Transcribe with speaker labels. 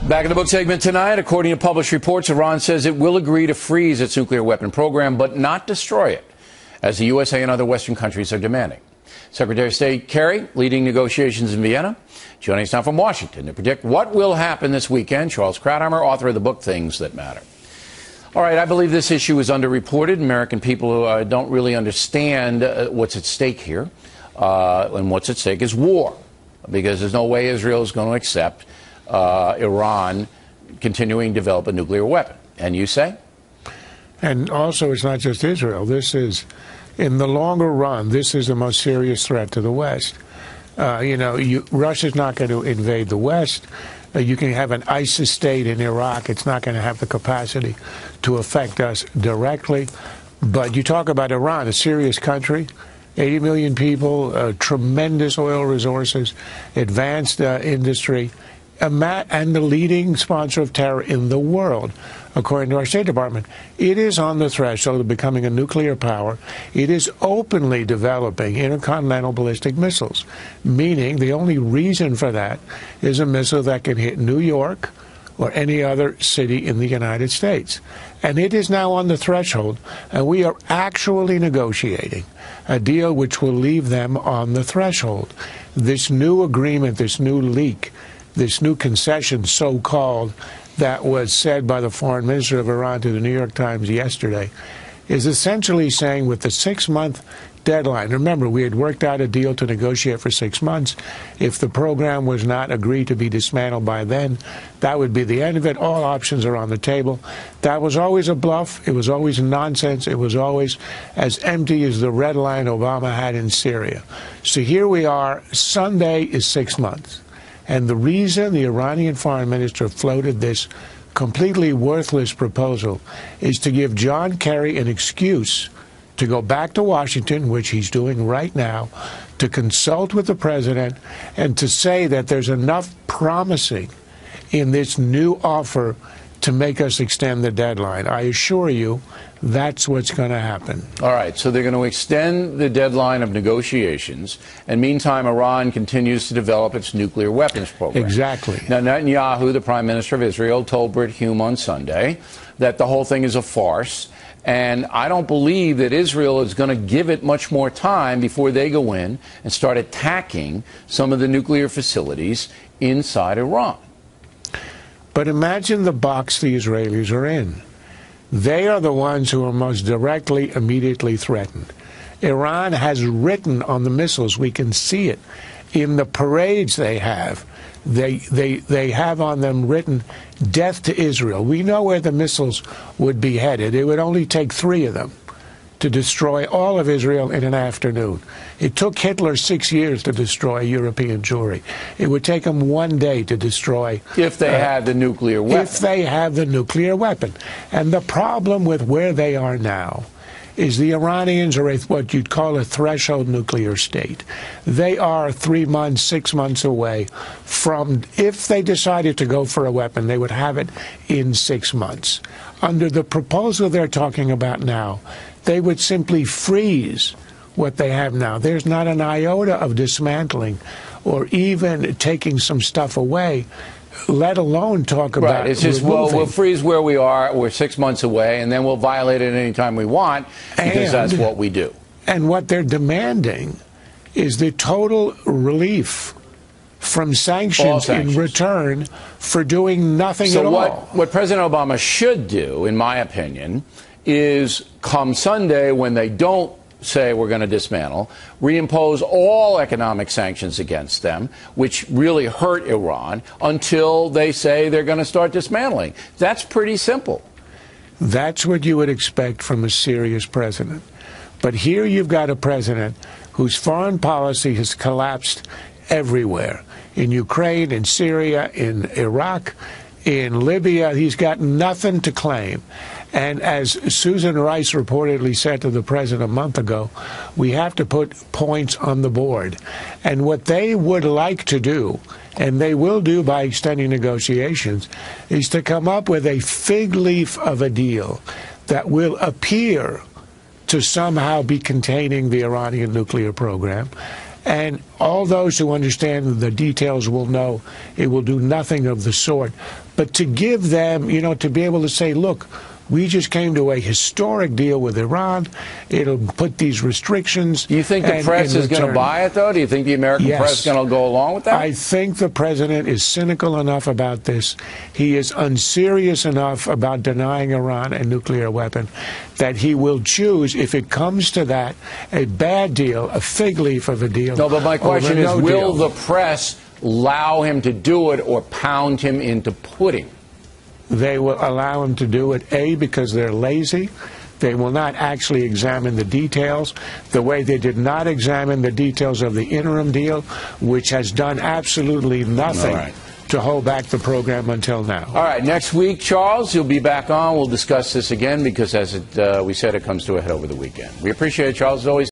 Speaker 1: Back in the book segment tonight, according to published reports, Iran says it will agree to freeze its nuclear weapon program, but not destroy it, as the USA and other Western countries are demanding. Secretary of State Kerry leading negotiations in Vienna. Joining us now from Washington to predict what will happen this weekend, Charles Krauthammer, author of the book Things That Matter. All right, I believe this issue is underreported. American people don't really understand what's at stake here. And what's at stake is war, because there's no way Israel is going to accept Iran continuing to develop a nuclear weapon. And you say?
Speaker 2: And also, it's not just Israel. This is, in the longer run, this is the most serious threat to the West. Russia's not going to invade the West. You can have an ISIS state in Iraq. It's not going to have the capacity to affect us directly. But you talk about Iran, a serious country, 80 million people, tremendous oil resources, advanced industry, and the leading sponsor of terror in the world, according to our State Department. It is on the threshold of becoming a nuclear power. It is openly developing intercontinental ballistic missiles, meaning the only reason for that is a missile that can hit New York or any other city in the United States. And it is now on the threshold, and we are actually negotiating a deal which will leave them on the threshold. This new agreement, this new leak, this new concession, so-called, that was said by the foreign minister of Iran to the New York Times yesterday, is essentially saying with the 6-month deadline, remember, we had worked out a deal to negotiate for 6 months. If the program was not agreed to be dismantled by then, that would be the end of it. All options are on the table. That was always a bluff. It was always nonsense. It was always as empty as the red line Obama had in Syria. So here we are. Sunday is 6 months. And the reason the Iranian foreign minister floated this completely worthless proposal is to give John Kerry an excuse to go back to Washington, which he's doing right now, to consult with the president and to say that there's enough promising in this new offer to make us extend the deadline. I assure you, that's what's going to happen.
Speaker 1: All right, so they're going to extend the deadline of negotiations, and meantime, Iran continues to develop its nuclear weapons program.
Speaker 2: Exactly.
Speaker 1: Now, Netanyahu, the Prime Minister of Israel, told Brit Hume on Sunday that the whole thing is a farce, and I don't believe that Israel is going to give it much more time before they go in and start attacking some of the nuclear facilities inside Iran.
Speaker 2: But imagine the box the Israelis are in. They are the ones who are most directly, immediately threatened. Iran has written on the missiles. We can see it in the parades they have. They have on them written, "Death to Israel." We know where the missiles would be headed. It would only take 3 of them to destroy all of Israel in an afternoon. It took Hitler 6 years to destroy European Jewry. It would take him 1 day to destroy...
Speaker 1: If they had the nuclear weapon.
Speaker 2: If they have the nuclear weapon. And the problem with where they are now is the Iranians are what you'd call a threshold nuclear state. They are 3 months, 6 months away from, if they decided to go for a weapon, they would have it in 6 months. Under the proposal they're talking about now, they would simply freeze what they have now. There's not an iota of dismantling or even taking some stuff away, let alone talk about
Speaker 1: Right. It's just, well, we'll freeze where we are. We're 6 months away, and then we'll violate it any time we want, because that's what we do. And
Speaker 2: what they're demanding is the total relief from sanctions in return for doing nothing at all.
Speaker 1: So what President Obama should do, in my opinion, is come Sunday, when they don't say we're going to dismantle, reimpose all economic sanctions against them, which really hurt Iran, until they say they're going to start dismantling. That's pretty simple.
Speaker 2: That's what you would expect from a serious president. But here you've got a president whose foreign policy has collapsed everywhere. In Ukraine, in Syria, in Iraq, in Libya. He's got nothing to claim. And as Susan Rice reportedly said to the president a month ago, we have to put points on the board. And what they would like to do, and they will do by extending negotiations, is to come up with a fig leaf of a deal that will appear to somehow be containing the Iranian nuclear program, And all those who understand the details will know it will do nothing of the sort. But to give them, to be able to say, look, we just came to a historic deal with Iran. It'll put these restrictions.
Speaker 1: Do you think the press is going to buy it, though? Do you think the American press is going to go along with that?
Speaker 2: I think the president is cynical enough about this. He is unserious enough about denying Iran a nuclear weapon that he will choose, if it comes to that, a bad deal, a fig leaf of a deal.
Speaker 1: No, but my question is, will the press allow him to do it or pound him into pudding?
Speaker 2: They will allow him to do it, A, because they're lazy. They will not actually examine the details the way they did not examine the details of the interim deal, which has done absolutely nothing to hold back the program until now.
Speaker 1: All right. Next week, Charles, you'll be back on. We'll discuss this again because, as we said, it comes to a head over the weekend. We appreciate it, Charles, as always.